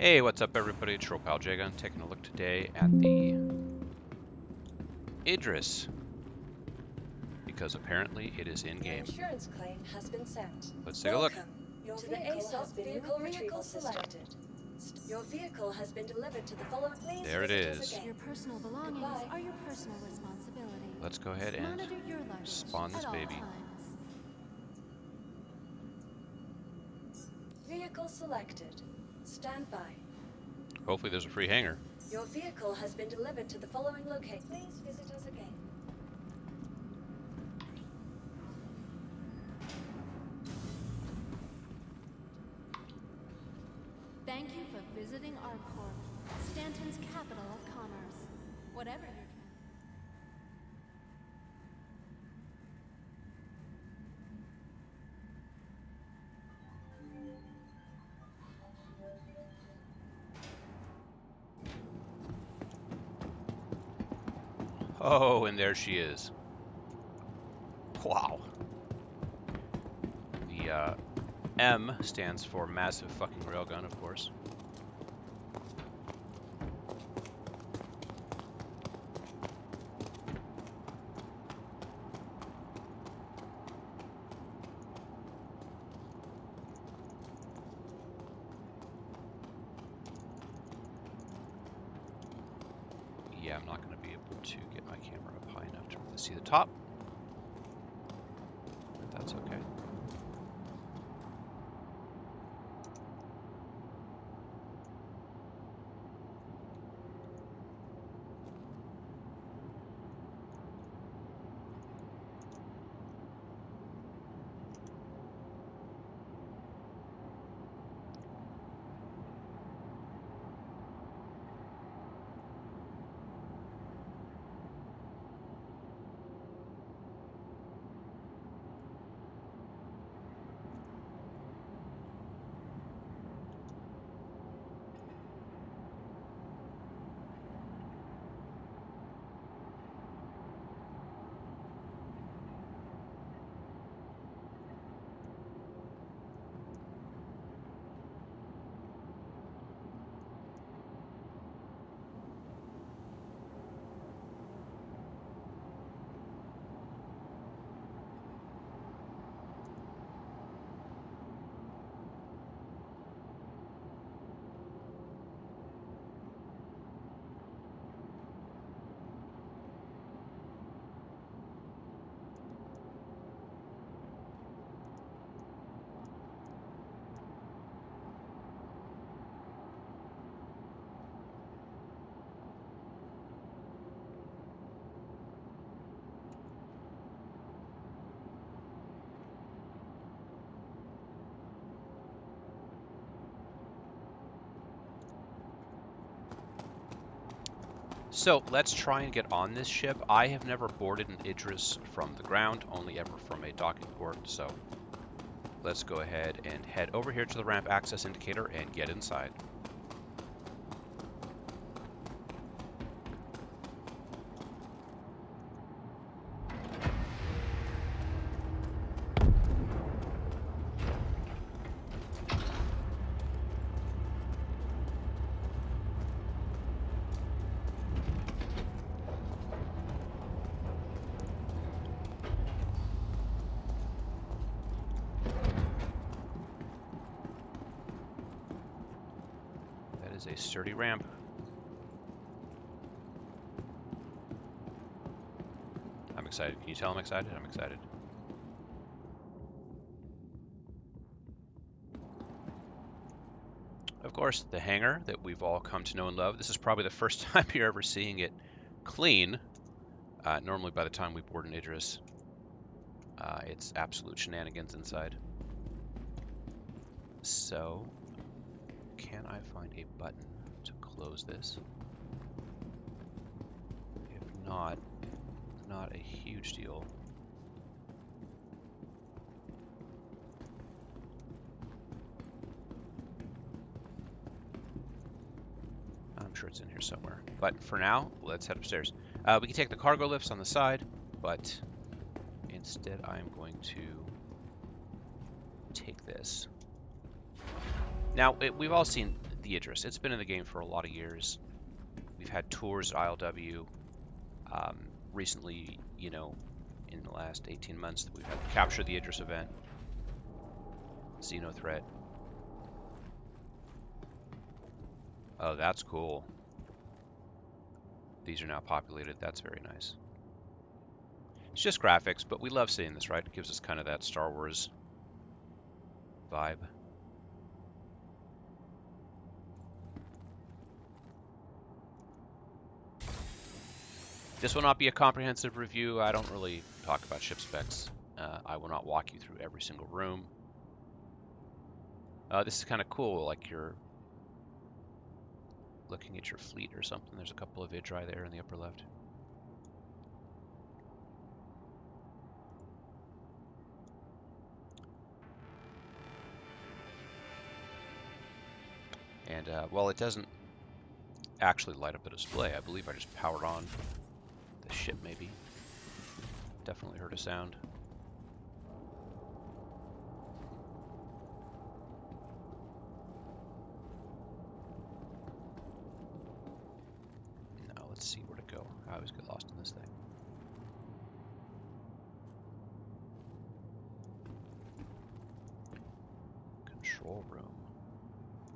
Hey, what's up everybody? It's your pal Railgun taking a look today at the Idris, because apparently it is in Your game. insurance claim has been sent. Let's take a look. Your to the ASOP vehicle retrieval selected. Your vehicle has been delivered to the following. Please There it visit us is. again. Your personal belongings Goodbye. are your personal responsibility. Let's go ahead and Monitor your luggage spawn this at all baby. times. Vehicle selected. Stand by. Hopefully there's a free hangar. Your vehicle has been delivered to the following location. Please visit us again. Thank you for visiting Armory, Stanton's capital of commerce. Whatever your Oh, and there she is. Wow. The M stands for massive fucking railgun, of course. Yeah, I'm not going to be able to get my camera up high enough to really see the top. But that's okay. So let's try and get on this ship. I have never boarded an Idris from the ground, only ever from a docking port. So let's go ahead and head over here to the ramp access indicator and get inside. Is a sturdy ramp. I'm excited. Can you tell I'm excited? I'm excited. Of course, the hangar that we've all come to know and love. This is probably the first time you're ever seeing it clean. Normally by the time we board an Idris, it's absolute shenanigans inside. So, can I find a button to close this? If not, not a huge deal. I'm sure it's in here somewhere. But for now, let's head upstairs. We can take the cargo lifts on the side, but instead I'm going to take this. Now, we've all seen the Idris. It's been in the game for a lot of years. We've had tours at ILW. Recently, you know, in the last 18 months, we've had Capture the Idris event. Xeno threat. Oh, that's cool. These are now populated. That's very nice. It's just graphics, but we love seeing this, right? It gives us kind of that Star Wars vibe. This will not be a comprehensive review. I don't really talk about ship specs. I will not walk you through every single room. This is kind of cool, like you're looking at your fleet or something. There's a couple of idri there in the upper left. And while it doesn't actually light up the display, I believe I just powered on the ship maybe. Definitely heard a sound. Now let's see where to go. I always get lost in this thing. Control room.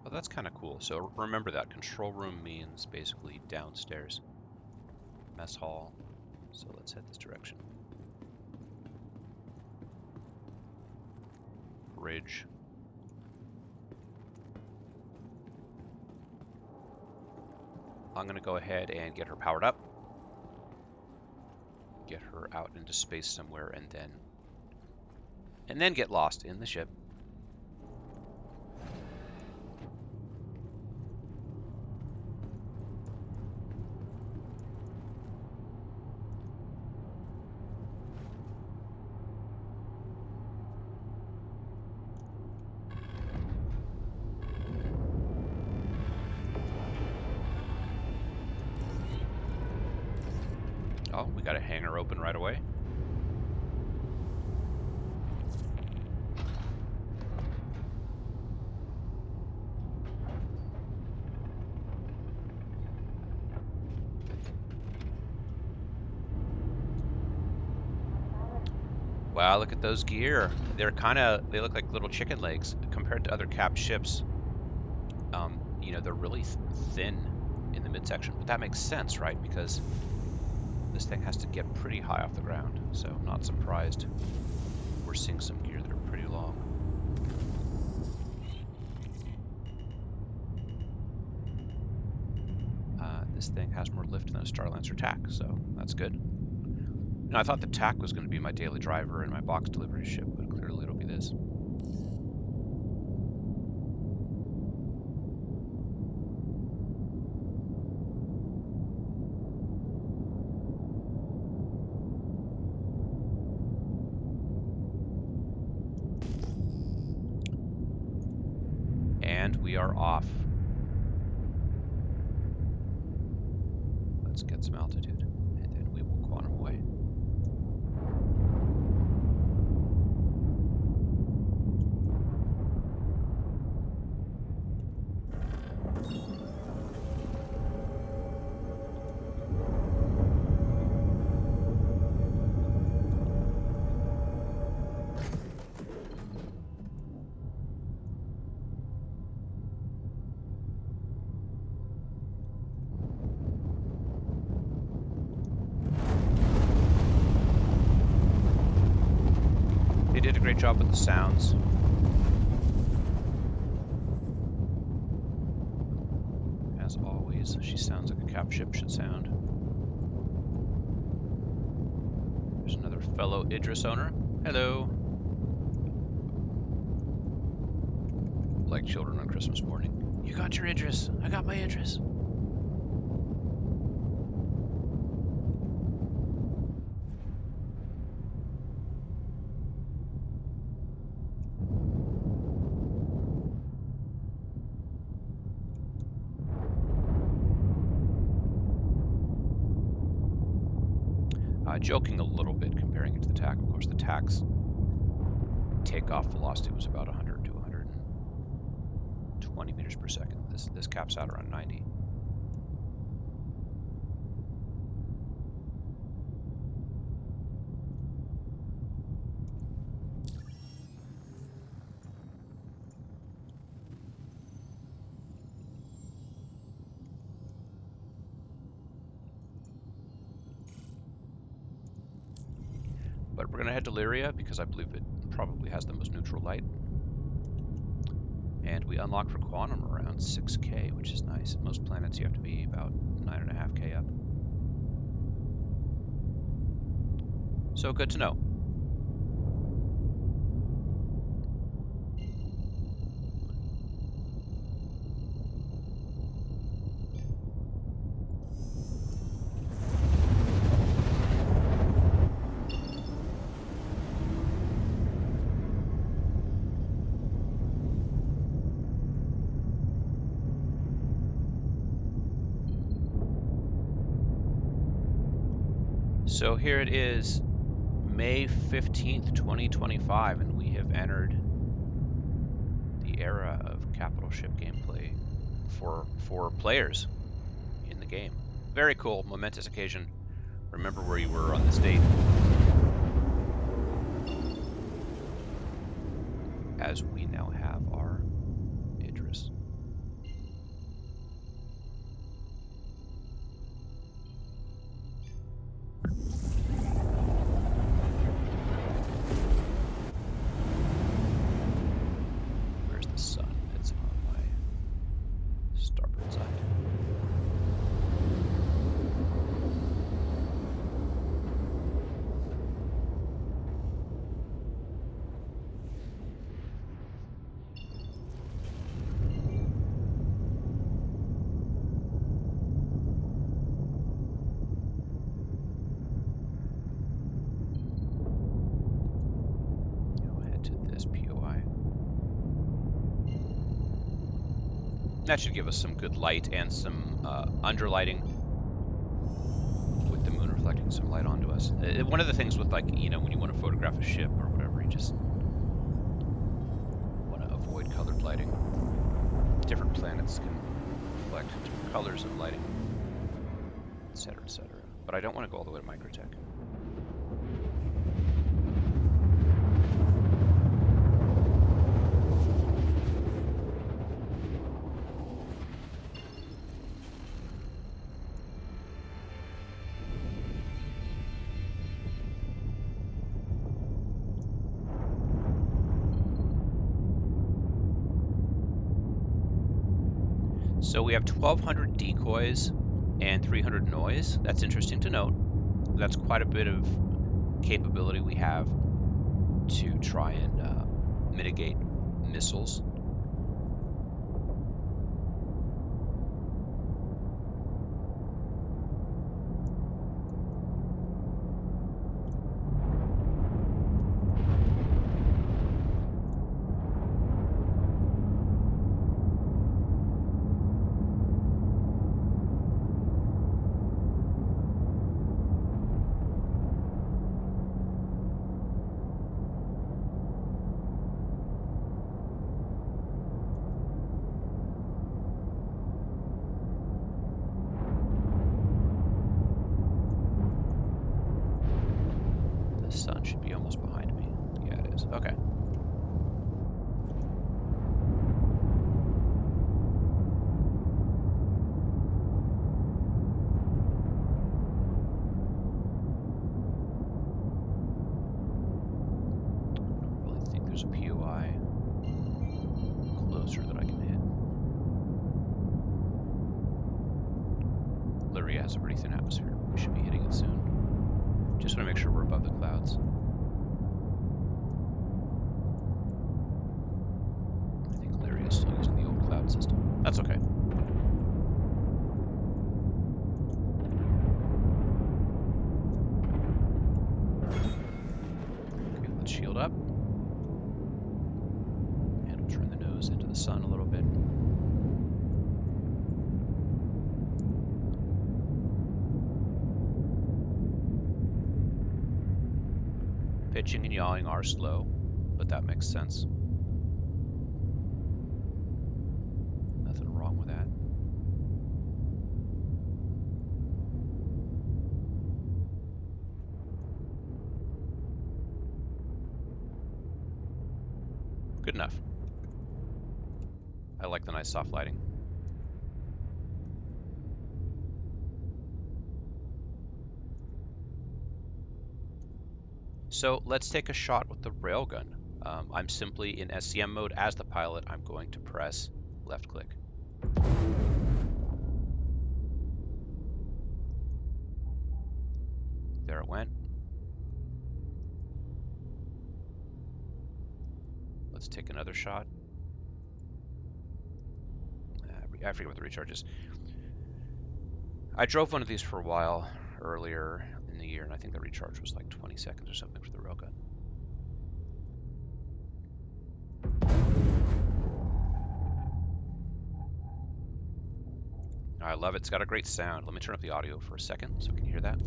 Oh, that's kind of cool. So remember that control room means basically downstairs. Mess hall. So let's head this direction. Bridge. I'm going to go ahead and get her powered up. Get her out into space somewhere and then get lost in the ship. Oh, we got a hangar open right away. Wow, look at those gear. They look like little chicken legs compared to other capped ships. You know, they're really thin in the midsection, but that makes sense, right? Because this thing has to get pretty high off the ground, so I'm not surprised we're seeing some gear that are pretty long. This thing has more lift than a Starlancer TAC, so that's good. Now, I thought the TAC was going to be my daily driver and my box delivery ship, but clearly it'll be this. And we are off. Let's get some altitude, and then we will quantum away. Did a great job with the sounds. As always, she sounds like a cap ship should sound. There's another fellow Idris owner. Hello. Like children on Christmas morning. You got your Idris. I got my Idris. Joking a little bit comparing it to the TAC. Of course, the TAC's takeoff velocity was about 100 to 120 20 meters per second. This caps out around 90. But we're going to head to Lyria because I believe it probably has the most neutral light. And we unlock for quantum around 6K, which is nice. Most planets you have to be about 9.5K up. So good to know. So here it is, May 15th, 2025, and we have entered the era of capital ship gameplay for players in the game. Very cool, momentous occasion. Remember where you were on this date. As we now have our Idris. Where's the sun? It's on my starboard side. That should give us some good light and some underlighting with the moon reflecting some light onto us. One of the things with, like, you know, when you want to photograph a ship or whatever, you just want to avoid colored lighting. Different planets can reflect different colors of lighting, etc., etc. But I don't want to go all the way to microtech. So we have 1,200 decoys and 300 noise. That's interesting to note. That's quite a bit of capability we have to try and mitigate missiles. Sun should be almost behind me. Yeah, it is. Okay. I don't really think there's a POI closer that I can hit. Lyria has a pretty thin atmosphere. We should be hitting it soon. Just want to make sure we're above the clouds. I think Lyria is still using the old cloud system. That's okay. Okay, let's shield up. And we'll turn the nose into the sun a little bit. Pitching and yawing are slow, but that makes sense. Good enough. I like the nice soft lighting. So let's take a shot with the railgun. I'm simply in SCM mode as the pilot. I'm going to press left click. There it went. Let's take another shot. I forget what the recharge is. I drove one of these for a while earlier in the year, and I think the recharge was like 20 seconds or something for the railgun. I love it. It's got a great sound. Let me turn up the audio for a second so can you hear that?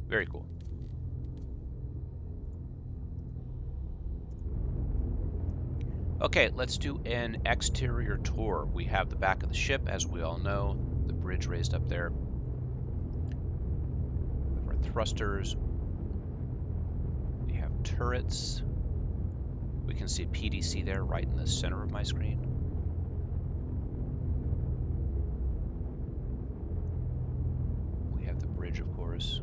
Very cool. Okay, let's do an exterior tour. We have the back of the ship, as we all know, the bridge raised up there. We have our thrusters. We have turrets. We can see PDC there right in the center of my screen. We have the bridge, of course.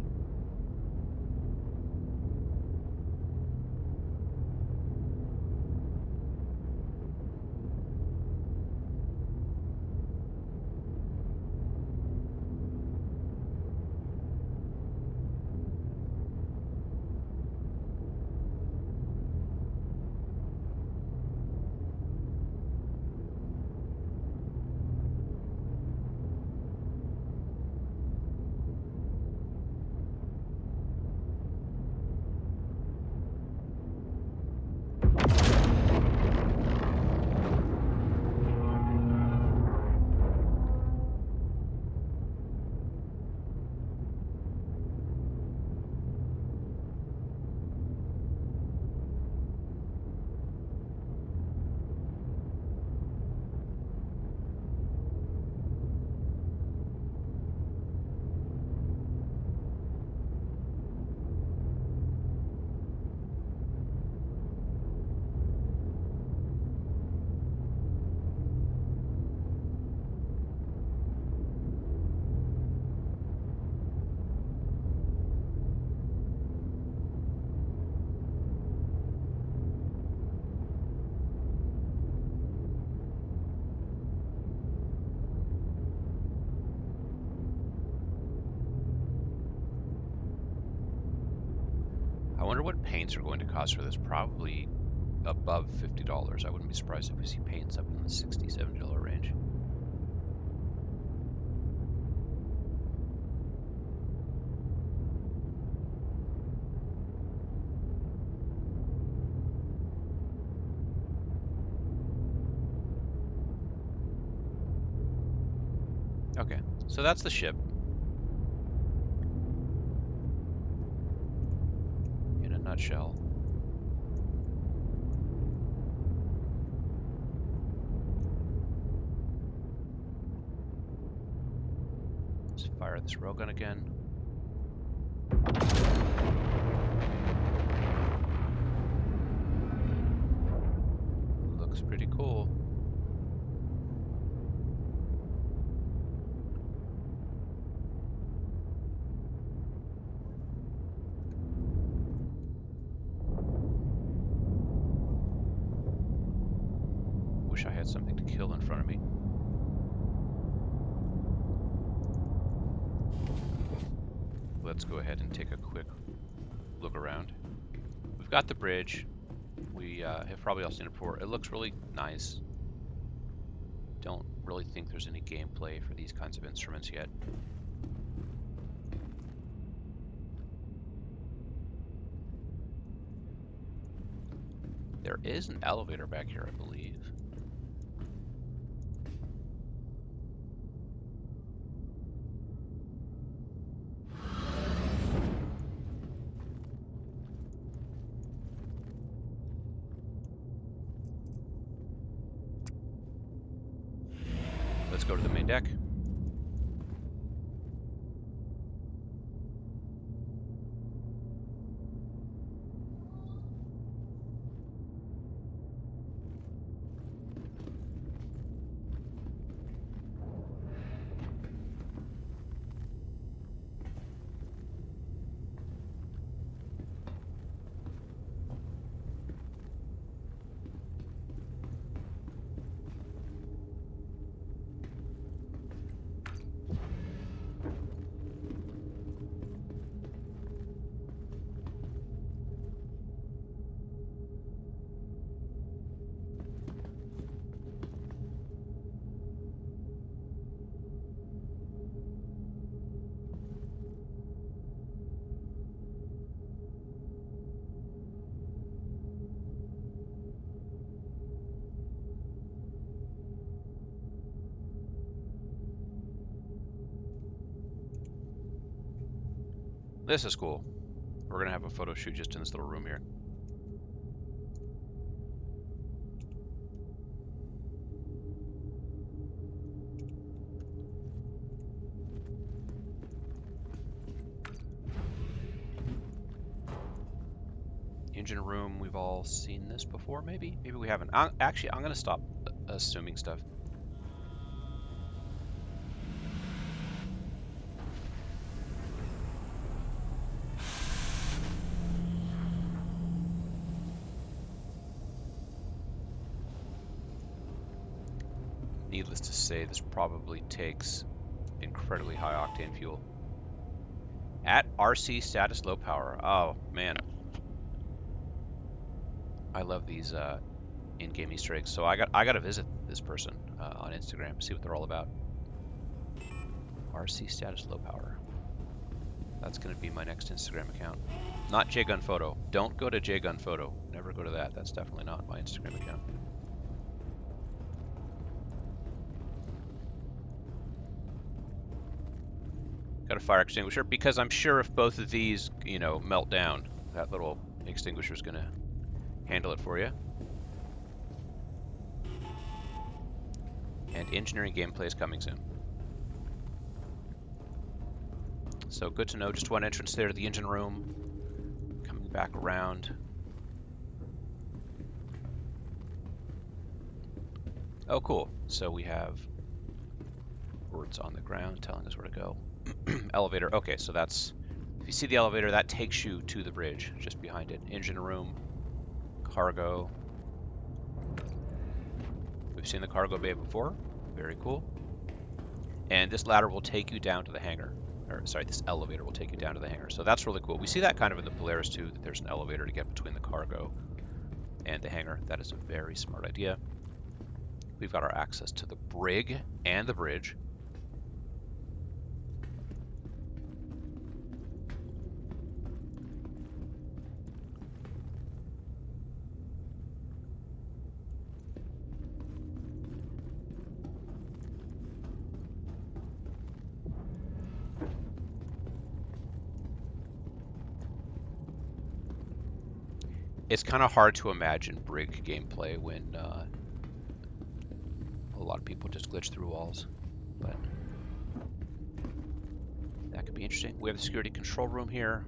I wonder what paints are going to cost for this. Probably above $50. I wouldn't be surprised if we see paints up in the $60, $70 range. Okay, so that's the ship. In a nutshell. Let's fire this railgun again. Looks pretty cool. Wish I had something to kill in front of me. Let's go ahead and take a quick look around. We've got the bridge. We have probably all seen it before. It looks really nice. Don't really think there's any gameplay for these kinds of instruments yet. There is an elevator back here, I believe. This is cool. We're gonna have a photo shoot just in this little room here. Engine room, we've all seen this before, maybe? Maybe we haven't. Actually, I'm gonna stop assuming stuff. Needless to say, this probably takes incredibly high octane fuel. At RC status low power. Oh, man. I love these in-game Easter eggs. So I got to visit this person on Instagram, see what they're all about. RC status low power. That's going to be my next Instagram account. Not JGun Photo. Don't go to JGun Photo. Never go to that. That's definitely not my Instagram account. Got a fire extinguisher because I'm sure if both of these, you know, melt down, that little extinguisher is going to handle it for you. And engineering gameplay is coming soon. So good to know. Just one entrance there to the engine room. Coming back around. Oh, cool. So we have words on the ground telling us where to go. Elevator. Okay, so that's... If you see the elevator, that takes you to the bridge just behind it. Engine room. Cargo. We've seen the cargo bay before. Very cool. And this ladder will take you down to the hangar. Or, sorry, this elevator will take you down to the hangar. So that's really cool. We see that kind of in the Polaris too, that there's an elevator to get between the cargo and the hangar. That is a very smart idea. We've got our access to the brig and the bridge. It's kind of hard to imagine Brig gameplay when a lot of people just glitch through walls, but that could be interesting. We have the security control room here,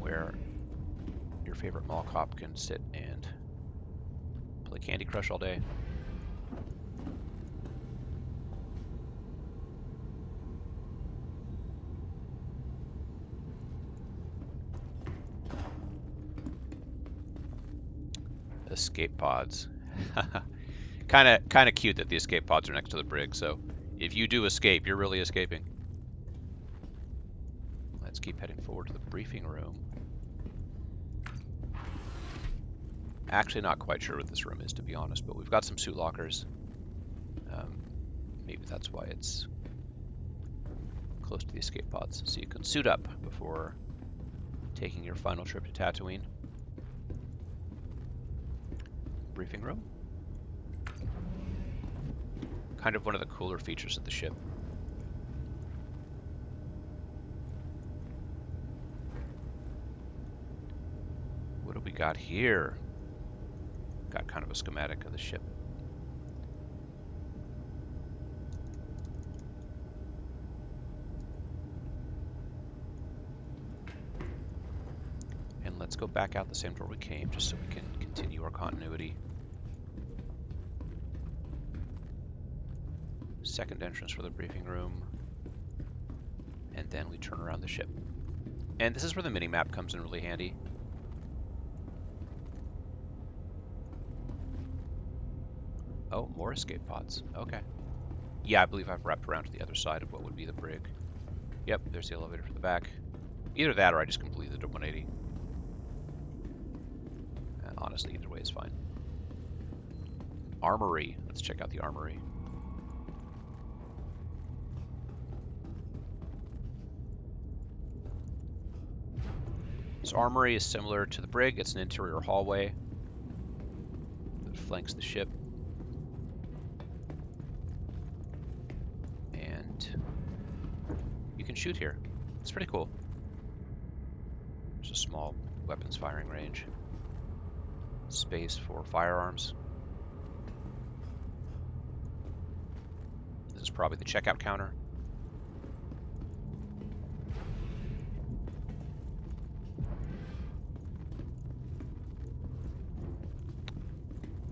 where your favorite mall cop can sit and play Candy Crush all day. Escape pods. kind of cute that the escape pods are next to the brig, so if you do escape, you're really escaping. Let's keep heading forward to the briefing room. Actually not quite sure what this room is, to be honest, but we've got some suit lockers. Maybe that's why it's close to the escape pods, so you can suit up before taking your final trip to Tatooine. Briefing room. Kind of one of the cooler features of the ship. What do we got here? Got kind of a schematic of the ship. And let's go back out the same door we came, just so we can continue our continuity. Second entrance for the briefing room. And then we turn around the ship. And this is where the mini-map comes in really handy. Oh, more escape pods. Okay. Yeah, I believe I've wrapped around to the other side of what would be the brig. Yep, there's the elevator for the back. Either that or I just completed a 180. Honestly, either way is fine. Armory. Let's check out the armory. So armory is similar to the brig. It's an interior hallway that flanks the ship. And you can shoot here. It's pretty cool. There's a small weapons firing range. Space for firearms. This is probably the checkout counter.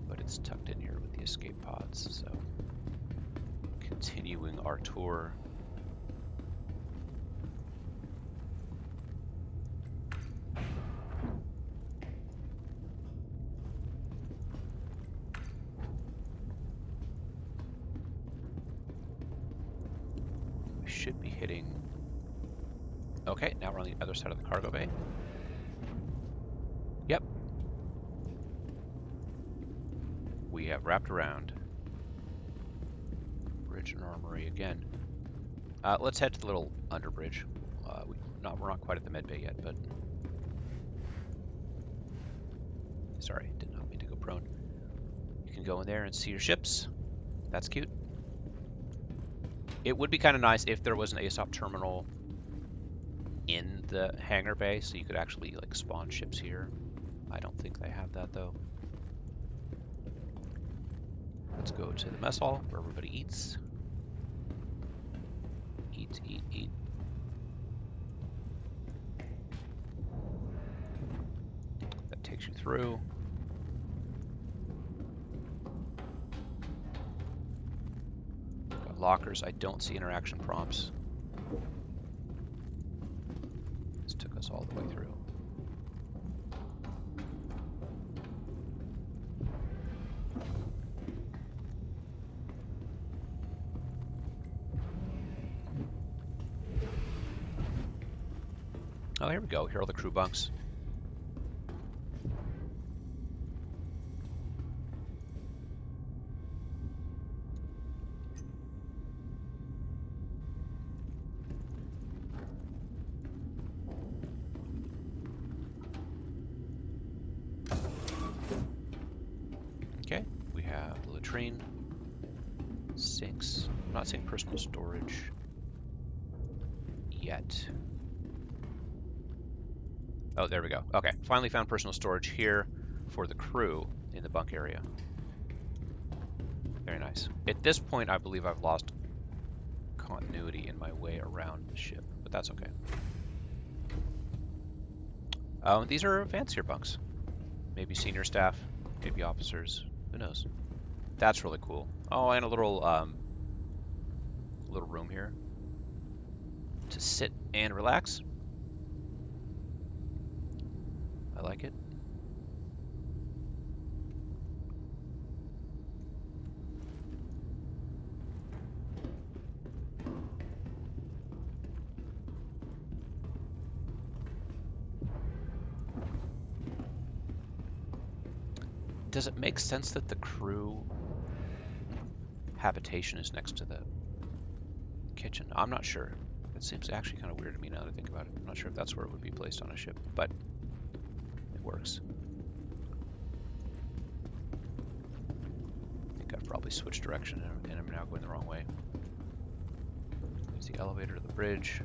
But it's tucked in here with the escape pods, so continuing our tour. Should be hitting. Okay, now we're on the other side of the cargo bay. Yep. We have wrapped around. Bridge and Armory again. Let's head to the little underbridge. We're not quite at the Medbay yet, but sorry, did not mean to go prone. You can go in there and see your ships. That's cute. It would be kind of nice if there was an ASOP terminal in the hangar bay, so you could actually like spawn ships here. I don't think they have that though. Let's go to the mess hall where everybody eats. Eat, eat, eat. That takes you through. Lockers. I don't see interaction prompts. This took us all the way through. Oh, here we go. Here are all the crew bunks. Okay, we have the latrine, sinks. I'm not seeing personal storage yet. Oh, there we go. Okay, finally found personal storage here for the crew in the bunk area. Very nice. At this point, I believe I've lost continuity in my way around the ship, but that's okay. These are fancier bunks. Maybe senior staff, maybe officers. Who knows? That's really cool. Oh, and a little room here to sit and relax. I like it. Does it make sense that the crew habitation is next to the kitchen? I'm not sure. It seems actually kind of weird to me now that I think about it. I'm not sure if that's where it would be placed on a ship, but it works. I think I've probably switched direction and I'm now going the wrong way. There's the elevator to the bridge.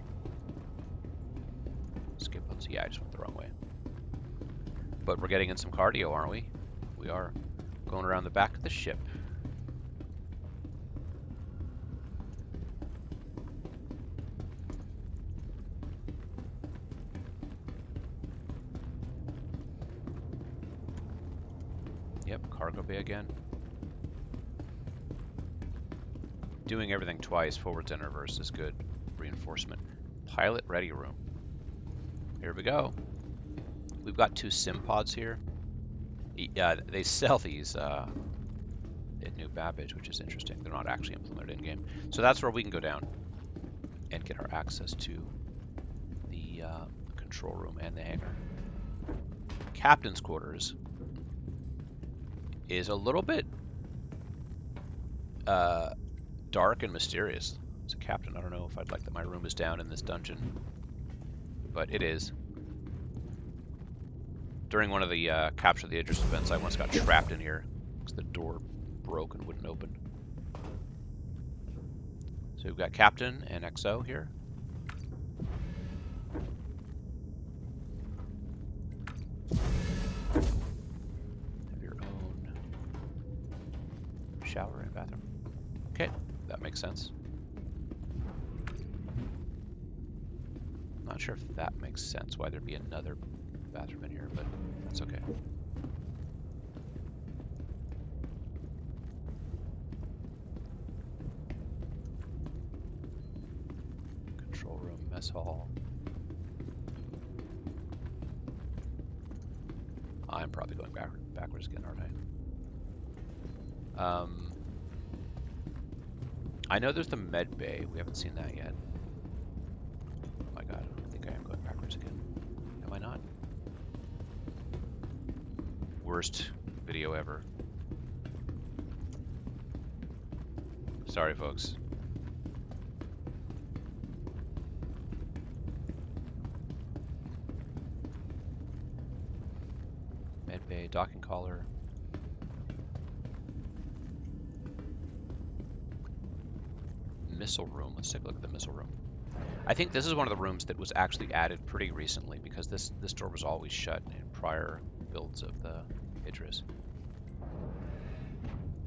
Skip on. Yeah, I just went the wrong way. But we're getting in some cardio, aren't we? We are going around the back of the ship. Yep, cargo bay again. Doing everything twice, forwards and reverse, is good. Reinforcement. Pilot ready room. Here we go. We've got 2 sim pods here. Yeah, they sell these at New Babbage, which is interesting. They're not actually implemented in-game. So that's where we can go down and get our access to the control room and the hangar. Captain's quarters is a little bit dark and mysterious. As a captain, I don't know if I'd like that my room is down in this dungeon, but it is. During one of the Capture the Idris events, I once got trapped in here because the door broke and wouldn't open. So we've got Captain and XO here. makes sense. Not sure if that makes sense, why there'd be another bathroom in here, but that's okay. Control room, mess hall. I'm probably going backwards again, aren't I? I know there's the Medbay. We haven't seen that yet. Oh my god, I think I am going backwards again. Am I not? Worst video ever. Sorry, folks. Medbay, docking collar. Missile room. Let's take a look at the missile room. I think this is one of the rooms that was actually added pretty recently because this door was always shut in prior builds of the Idris.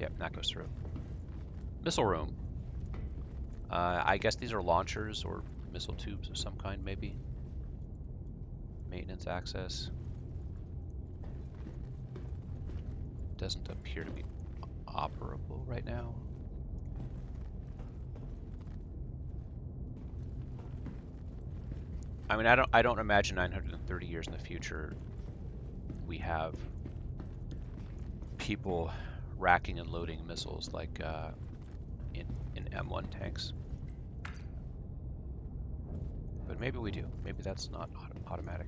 Yep, that goes through. Missile room. I guess these are launchers or missile tubes of some kind, maybe. Maintenance access. Doesn't appear to be operable right now. I mean, I don't imagine 930 years in the future we have people racking and loading missiles like in M1 tanks. But maybe we do. Maybe that's not automatic.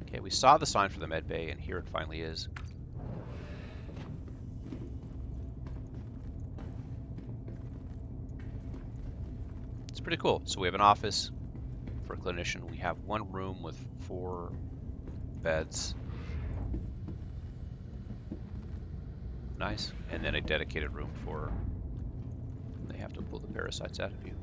Okay, we saw the sign for the Medbay, and here it finally is. It's pretty cool. So we have an office for a clinician. We have one room with 4 beds. Nice. And then a dedicated room for they have to pull the parasites out of you.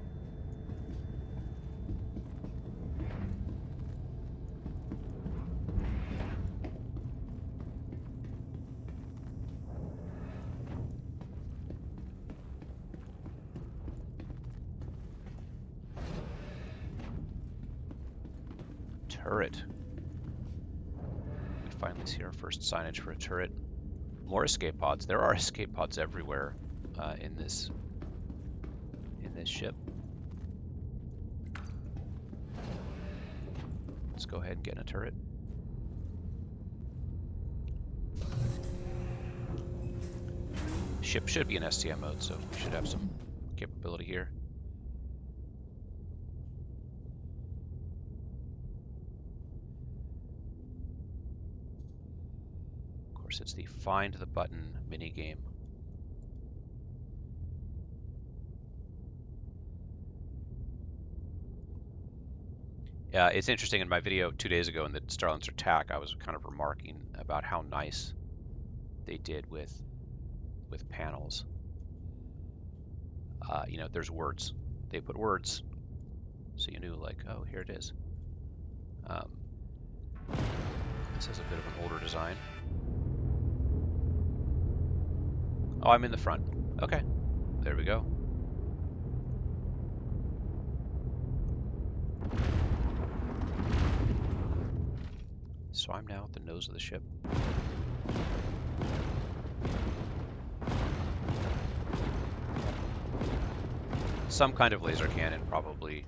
Turret. We finally see our first signage for a turret. More escape pods. There are escape pods everywhere in this ship. Let's go ahead and get in a turret. Ship should be in STM mode, so we should have some capability here. Of course, it's the find the button mini game. It's interesting, in my video 2 days ago in the Starlancer attack, I was kind of remarking about how nice they did with panels. You know, there's words. They put words, so you knew, like, oh, here it is. This is a bit of an older design. Oh, I'm in the front. Okay, there we go. So I'm now at the nose of the ship. Some kind of laser cannon, probably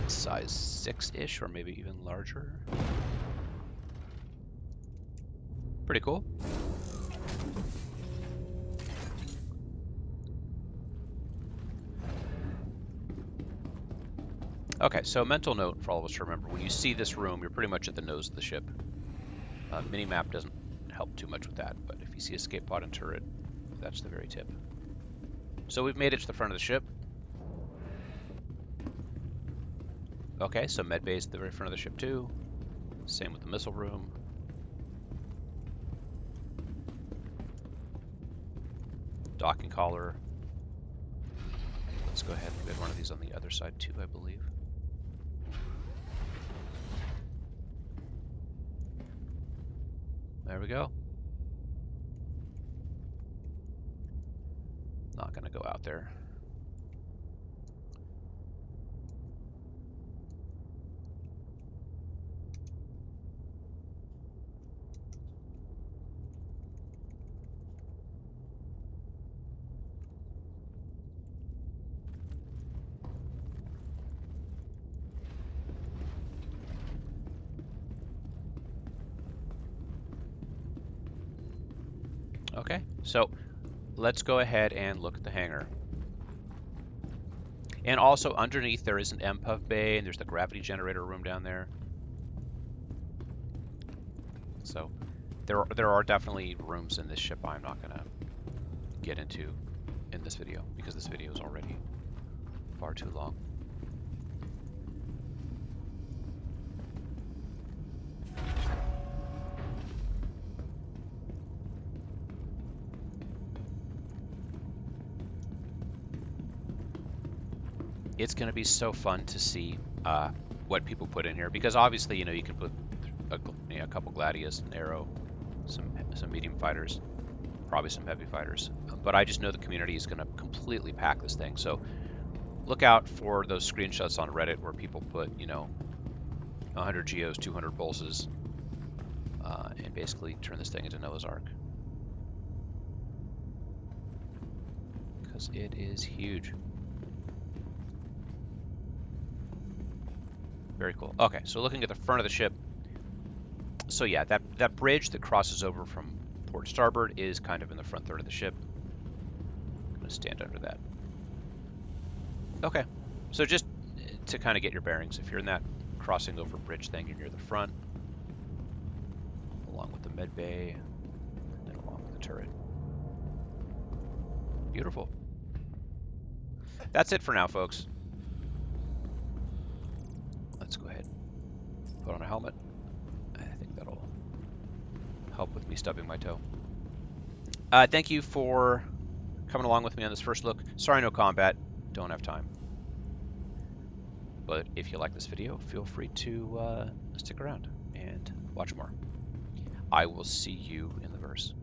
size 6-ish, or maybe even larger. Pretty cool. Okay, so mental note for all of us to remember, when you see this room, you're pretty much at the nose of the ship. Minimap doesn't help too much with that, but if you see escape pod and turret, that's the very tip. So we've made it to the front of the ship. Okay, so Medbay is at the very front of the ship too. Same with the missile room. Docking collar. Let's go ahead. We have one of these on the other side too, I believe. There we go. Not going to go out there. Okay, so let's go ahead and look at the hangar. And also underneath there is an MPUF bay, and there's the gravity generator room down there. So there are definitely rooms in this ship I'm not gonna get into in this video because this video is already far too long. It's going to be so fun to see what people put in here, because obviously, you know, you can put a couple Gladius, an Arrow, some medium fighters, probably some heavy fighters. But I just know the community is going to completely pack this thing. So look out for those screenshots on Reddit where people put, you know, 100 Geos, 200 Pulses, and basically turn this thing into Noah's Ark. Because it is huge. Very cool. Okay, so looking at the front of the ship. So yeah, that bridge that crosses over from port starboard is kind of in the front third of the ship. I'm going to stand under that. Okay, so just to kind of get your bearings, if you're in that crossing over bridge thing, you're near the front, along with the medbay, and then along with the turret. Beautiful. That's it for now, folks. Let's go ahead and put on a helmet. I think that'll help with me stubbing my toe. Thank you for coming along with me on this first look. Sorry, no combat. Don't have time. But if you like this video, feel free to stick around and watch more. I will see you in the verse.